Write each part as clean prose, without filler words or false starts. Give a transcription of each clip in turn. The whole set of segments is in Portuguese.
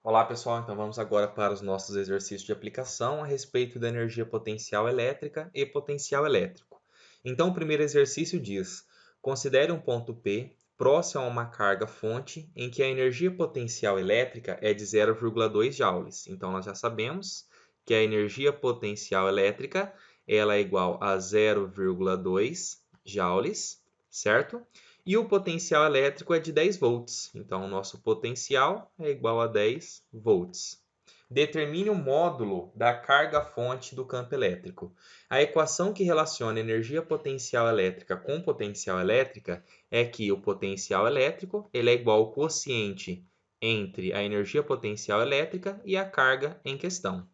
Olá pessoal, então vamos agora para os nossos exercícios de aplicação a respeito da energia potencial elétrica e potencial elétrico. Então o primeiro exercício diz: considere um ponto P próximo a uma carga fonte em que a energia potencial elétrica é de 0,2 joules. Então nós já sabemos que a energia potencial elétrica ela é igual a 0,2 joules, certo? E o potencial elétrico é de 10 volts. Então, o nosso potencial é igual a 10 volts. Determine o módulo da carga-fonte do campo elétrico. A equação que relaciona energia potencial elétrica com potencial elétrica é que o potencial elétrico ele é igual ao quociente entre a energia potencial elétrica e a carga em questão.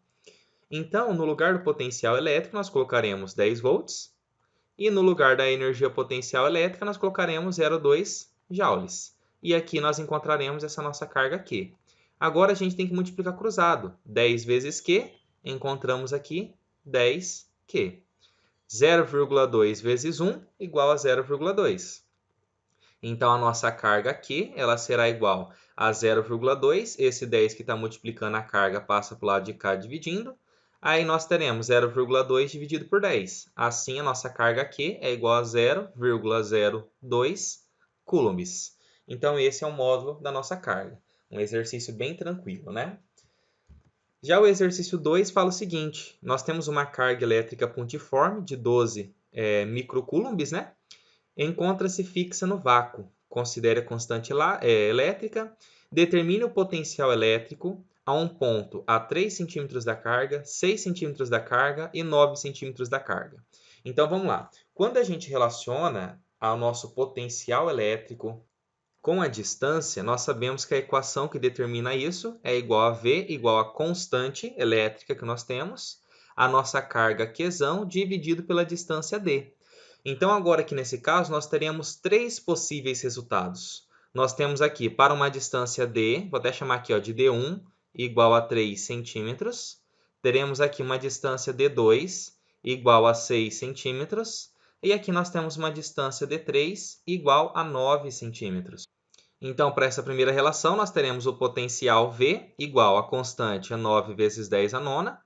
Então, no lugar do potencial elétrico, nós colocaremos 10 volts e no lugar da energia potencial elétrica, nós colocaremos 0,2 joules. E aqui nós encontraremos essa nossa carga Q. Agora a gente tem que multiplicar cruzado. 10 vezes Q, encontramos aqui 10Q. 0,2 vezes 1 igual a 0,2. Então, a nossa carga Q ela será igual a 0,2. Esse 10 que está multiplicando a carga passa para o lado de cá dividindo. Aí nós teremos 0,2 dividido por 10. Assim, a nossa carga Q é igual a 0,02 coulombs. Então, esse é o módulo da nossa carga. Um exercício bem tranquilo, né? Já o exercício 2 fala o seguinte: nós temos uma carga elétrica pontiforme de 12 microcoulombs, né? Encontra-se fixa no vácuo. Considere a constante elétrica. Determine o potencial elétrico a um ponto a 3 cm da carga, 6 cm da carga e 9 cm da carga. Então, vamos lá. Quando a gente relaciona o nosso potencial elétrico com a distância, nós sabemos que a equação que determina isso é igual a V igual a constante elétrica que nós temos, a nossa carga Qzão dividido pela distância D. Então, agora aqui nesse caso, nós teremos três possíveis resultados. Nós temos aqui, para uma distância D, vou até chamar aqui ó, de D1, igual a 3 centímetros. Teremos aqui uma distância D2, igual a 6 centímetros. E aqui nós temos uma distância D3, igual a 9 centímetros. Então, para essa primeira relação, nós teremos o potencial V igual a constante a 9 vezes 10 a nona,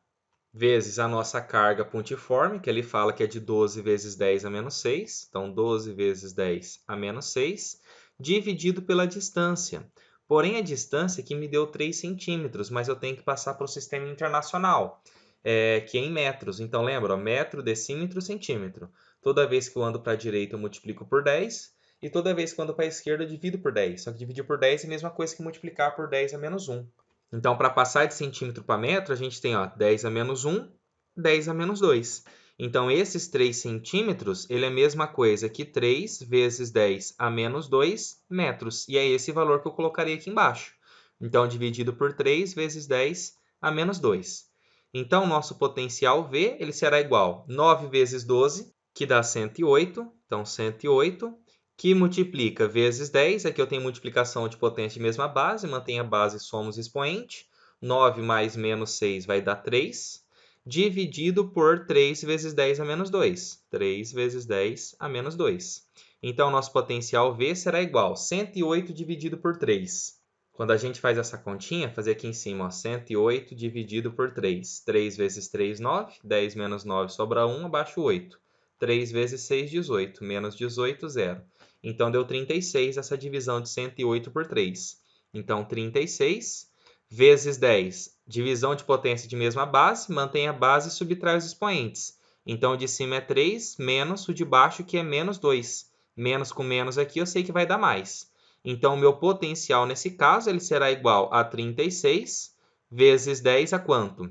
vezes a nossa carga pontiforme, que ele fala que é de 12 vezes 10 a menos 6. Então, 12 vezes 10 a menos 6, dividido pela distância. Porém, a distância aqui me deu 3 centímetros, mas eu tenho que passar para o sistema internacional, que é em metros. Então, lembra, ó, metro, decímetro, centímetro. Toda vez que eu ando para a direita, eu multiplico por 10. E toda vez que eu ando para a esquerda, eu divido por 10. Só que dividir por 10 é a mesma coisa que multiplicar por 10 a menos 1. Então, para passar de centímetro para metro, a gente tem ó, 10 a menos 1, 10 a menos 2. Então, esses 3 centímetros, ele é a mesma coisa que 3 vezes 10 a menos 2 metros. E é esse valor que eu colocaria aqui embaixo. Então, dividido por 3 vezes 10 a menos 2. Então, o nosso potencial V ele será igual a 9 vezes 12, que dá 108. Então, 108 que multiplica vezes 10, aqui eu tenho multiplicação de potência de mesma base, mantém a base, somos expoente, 9 mais menos 6 vai dar 3, dividido por 3 vezes 10 a menos 2, 3 vezes 10 a menos 2. Então, nosso potencial V será igual a 108 dividido por 3. Quando a gente faz essa continha, fazer aqui em cima, ó, 108 dividido por 3. 3 vezes 3, 9. 10 menos 9 sobra 1, abaixo 8. 3 vezes 6, 18. Menos 18, 0. Então, deu 36 essa divisão de 108 por 3. Então, 36 vezes 10. Divisão de potência de mesma base, mantém a base e subtrai os expoentes. Então, o de cima é 3, menos o de baixo, que é menos 2. Menos com menos aqui, eu sei que vai dar mais. Então, o meu potencial nesse caso ele será igual a 36 vezes 10 a quanto?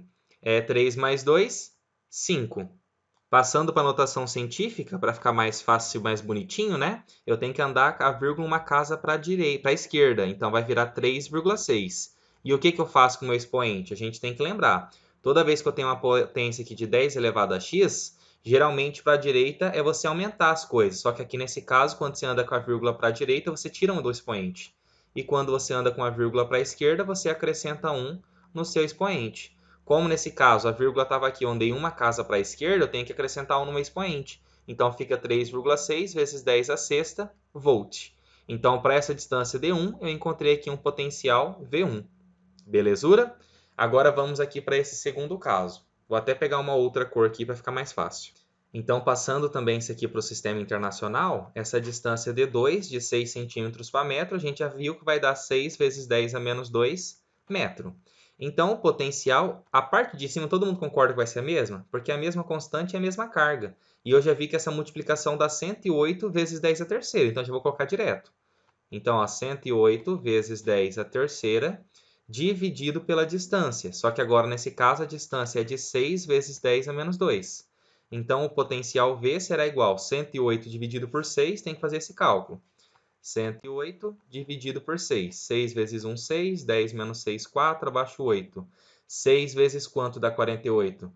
3 mais 2, 5. Passando para a notação científica, para ficar mais fácil, mais bonitinho, né? Eu tenho que andar a vírgula uma casa para a esquerda, então vai virar 3,6. E o que eu faço com o meu expoente? A gente tem que lembrar, toda vez que eu tenho uma potência aqui de 10 elevado a x, geralmente para a direita é você aumentar as coisas. Só que aqui nesse caso, quando você anda com a vírgula para a direita, você tira um do expoente. E quando você anda com a vírgula para a esquerda, você acrescenta um no seu expoente. Como nesse caso a vírgula estava aqui, eu andei uma casa para a esquerda, eu tenho que acrescentar 1 no meu expoente. Então, fica 3,6 vezes 10 a sexta volt. Então, para essa distância D1, eu encontrei aqui um potencial V1. Belezura? Agora vamos aqui para esse segundo caso. Vou até pegar uma outra cor aqui para ficar mais fácil. Então, passando também isso aqui para o sistema internacional, essa distância D2 de 6 centímetros para metro, a gente já viu que vai dar 6 vezes 10 a menos 2 metro. Então, o potencial, a parte de cima, todo mundo concorda que vai ser a mesma? Porque é a mesma constante e a mesma carga. E eu já vi que essa multiplicação dá 108 vezes 10 a terceira, então eu já vou colocar direto. Então, ó, 108 vezes 10 a terceira, dividido pela distância. Só que agora, nesse caso, a distância é de 6 vezes 10 a menos 2. Então, o potencial V será igual a 108 dividido por 6, tem que fazer esse cálculo. 108 dividido por 6. 6 vezes 1, 6. 10 menos 6, 4. Abaixo 8. 6 vezes quanto dá 48?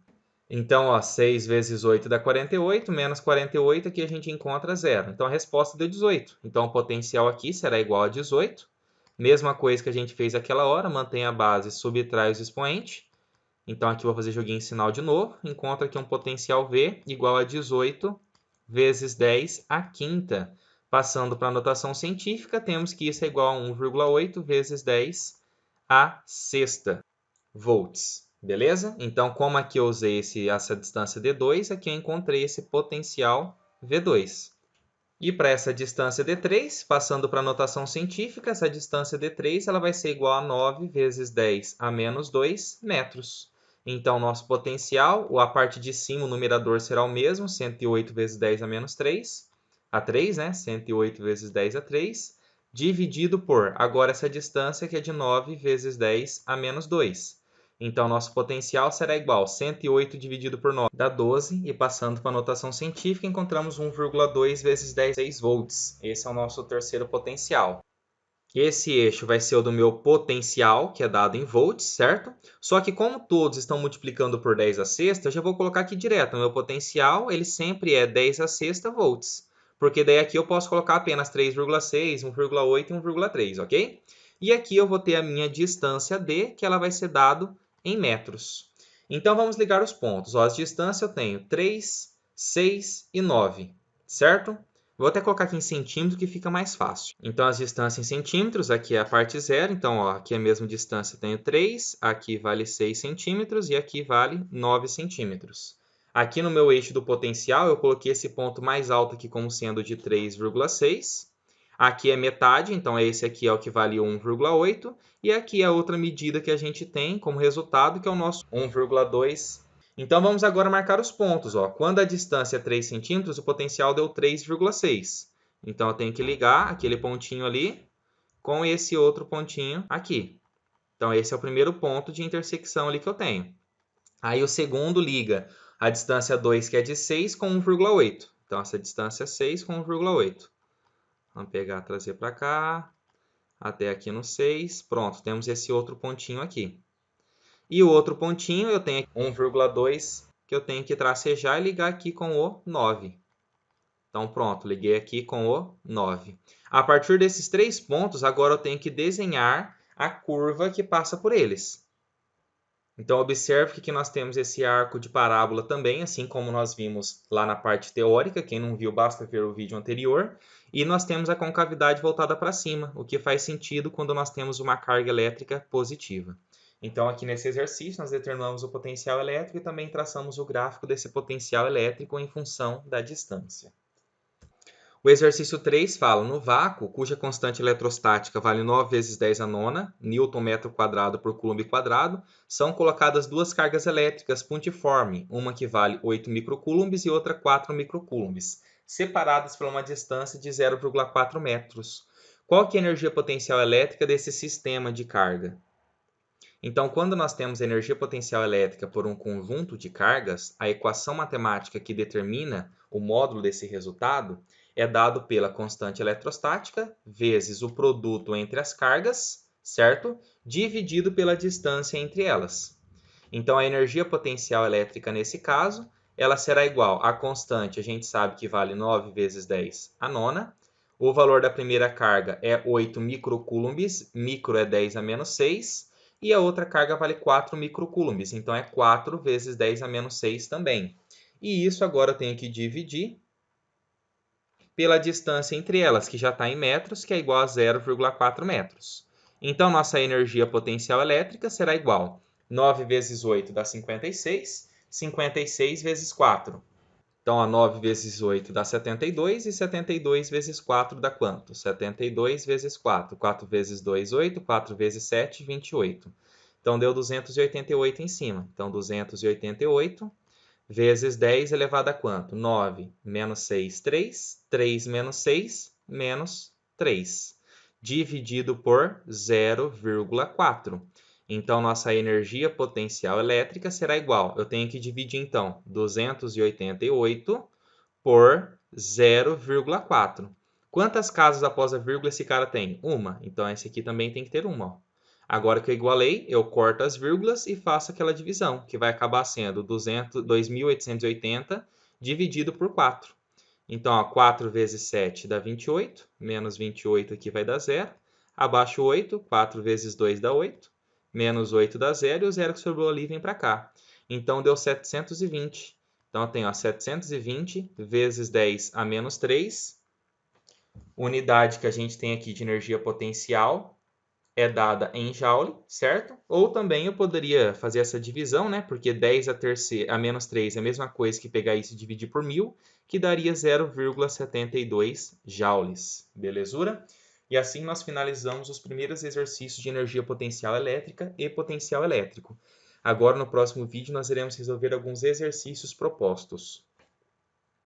Então, ó, 6 vezes 8 dá 48, menos 48, aqui a gente encontra 0. Então, a resposta deu 18. Então, o potencial aqui será igual a 18. Mesma coisa que a gente fez aquela hora, mantém a base, subtrai os expoentes. Então, aqui eu vou fazer joguinho sinal de novo. Encontra aqui um potencial V igual a 18 vezes 10 à quinta. Passando para a notação científica, temos que isso é igual a 1,8 vezes 10 à sexta volts. Beleza? Então, como aqui eu usei essa distância D2, aqui eu encontrei esse potencial V2. E para essa distância D3, passando para a notação científica, essa distância D3 ela vai ser igual a 9 vezes 10 a menos 2 metros. Então, nosso potencial, a parte de cima, o numerador será o mesmo, 108 vezes 10 a menos 3, a 3, né? 108 vezes 10 a 3, dividido por, agora essa distância que é de 9 vezes 10 a menos 2. Então, nosso potencial será igual a 108 dividido por 9 dá 12, e passando para a notação científica, encontramos 1,2 vezes 16 volts. Esse é o nosso terceiro potencial. Esse eixo vai ser o do meu potencial, que é dado em volts, certo? Só que como todos estão multiplicando por 10 a sexta, eu já vou colocar aqui direto. O meu potencial, ele sempre é 10 a sexta volts. Porque daí aqui eu posso colocar apenas 3,6, 1,8 e 1,3, ok? E aqui eu vou ter a minha distância D, que ela vai ser dado em metros. Então vamos ligar os pontos. Ó, as distâncias eu tenho 3, 6 e 9, certo? Vou até colocar aqui em centímetros que fica mais fácil. Então, as distâncias em centímetros, aqui é a parte zero. Então, ó, aqui é a mesma distância, eu tenho 3. Aqui vale 6 centímetros e aqui vale 9 centímetros. Aqui no meu eixo do potencial, eu coloquei esse ponto mais alto aqui como sendo de 3,6. Aqui é metade, então esse aqui é o que vale 1,8. E aqui é a outra medida que a gente tem como resultado, que é o nosso 1,2. Então, vamos agora marcar os pontos. Ó. Quando a distância é 3 centímetros, o potencial deu 3,6. Então, eu tenho que ligar aquele pontinho ali com esse outro pontinho aqui. Então, esse é o primeiro ponto de intersecção ali que eu tenho. Aí, o segundo liga a distância 2, que é de 6, com 1,8. Então, essa distância é 6 com 1,8. Vamos pegar, trazer para cá, até aqui no 6. Pronto, temos esse outro pontinho aqui. E o outro pontinho eu tenho 1,2 que eu tenho que tracejar e ligar aqui com o 9. Então pronto, liguei aqui com o 9. A partir desses 3 pontos, agora eu tenho que desenhar a curva que passa por eles. Então observe que aqui nós temos esse arco de parábola também, assim como nós vimos lá na parte teórica. Quem não viu, basta ver o vídeo anterior. E nós temos a concavidade voltada para cima, o que faz sentido quando nós temos uma carga elétrica positiva. Então, aqui nesse exercício, nós determinamos o potencial elétrico e também traçamos o gráfico desse potencial elétrico em função da distância. O exercício 3 fala, no vácuo, cuja constante eletrostática vale 9 vezes 10 a nona, Newton metro quadrado por Coulomb quadrado, são colocadas duas cargas elétricas puntiforme, uma que vale 8 microcoulombs e outra 4 microcoulombs, separadas por uma distância de 0,4 metros. Qual que é a energia potencial elétrica desse sistema de carga? Então, quando nós temos energia potencial elétrica por um conjunto de cargas, a equação matemática que determina o módulo desse resultado é dado pela constante eletrostática vezes o produto entre as cargas, certo? Dividido pela distância entre elas. Então, a energia potencial elétrica nesse caso, ela será igual à constante, a gente sabe que vale 9 vezes 10 a nona. O valor da primeira carga é 8 microcoulombs, micro é 10 a menos 6. E a outra carga vale 4 microcoulombs, então é 4 vezes 10 a menos 6 também. E isso agora eu tenho que dividir pela distância entre elas, que já está em metros, que é igual a 0,4 metros. Então, nossa energia potencial elétrica será igual. 9 vezes 8 dá 56, 56 vezes 4. Então, 9 vezes 8 dá 72 e 72 vezes 4 dá quanto? 72 vezes 4. 4 vezes 2, 8. 4 vezes 7, 28. Então, deu 288 em cima. Então, 288 vezes 10 elevado a quanto? 9 menos 6, 3. 3 menos 6, menos 3. Dividido por 0,4. Então, nossa energia potencial elétrica será igual. Eu tenho que dividir, então, 288 por 0,4. Quantas casas após a vírgula esse cara tem? Uma. Então, esse aqui também tem que ter uma. Ó. Agora que eu igualei, eu corto as vírgulas e faço aquela divisão, que vai acabar sendo 2.880 dividido por 4. Então, ó, 4 vezes 7 dá 28, menos 28 aqui vai dar 0. Abaixo 8, 4 vezes 2 dá 8, menos 8 dá 0, e o 0 que sobrou ali vem para cá. Então, deu 720. Então, eu tenho ó, 720 vezes 10 a menos 3. Unidade que a gente tem aqui de energia potencial é dada em joule, certo? Ou também eu poderia fazer essa divisão, né? Porque 10 a menos 3 é a mesma coisa que pegar isso e dividir por 1000, que daria 0,72 joules. Belezura? E assim nós finalizamos os primeiros exercícios de energia potencial elétrica e potencial elétrico. Agora, no próximo vídeo, nós iremos resolver alguns exercícios propostos.